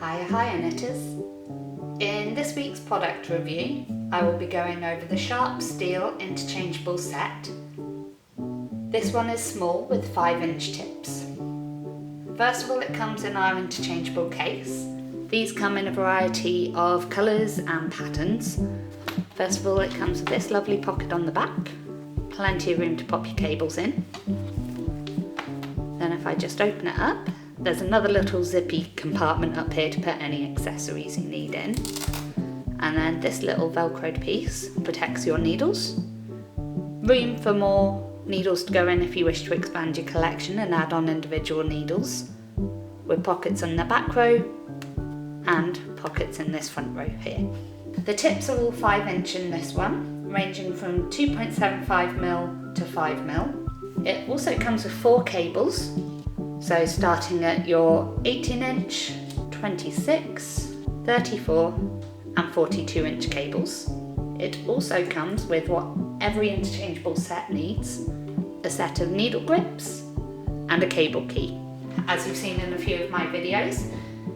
HiyaHiya knitters. In this week's product review, I will be going over the Sharp Steel Interchangeable Set. This one is small with 5-inch tips. First of all, it comes in our interchangeable case. These come in a variety of colours and patterns. First of all, it comes with this lovely pocket on the back. Plenty of room to pop your cables in. Then if I just open it up, there's another little zippy compartment up here to put any accessories you need in. And then this little velcroed piece protects your needles. Room for more needles to go in if you wish to expand your collection and add on individual needles. With pockets on the back row and pockets in this front row here. The tips are all 5-inch in this one, ranging from 2.75mm to 5mm. It also comes with 4 cables, so starting at your 18-inch, 26, 34 and 42-inch cables. It also comes with what every interchangeable set needs, a set of needle grips and a cable key. As you've seen in a few of my videos,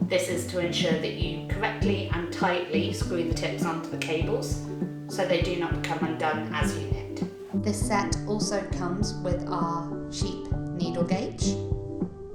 this is to ensure that you correctly and tightly screw the tips onto the cables so they do not become undone as you knit. This set also comes with our sheep needle gauge,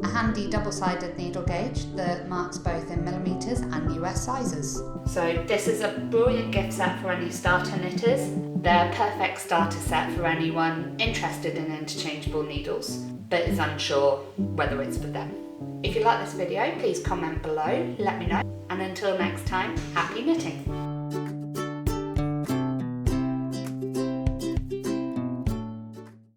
a handy double-sided needle gauge that marks both in millimeters and US sizes. So this is a brilliant gift set for any starter knitters. They're a perfect starter set for anyone interested in interchangeable needles but is unsure whether it's for them. If you like this video, please comment below, let me know, and until next time, happy knitting!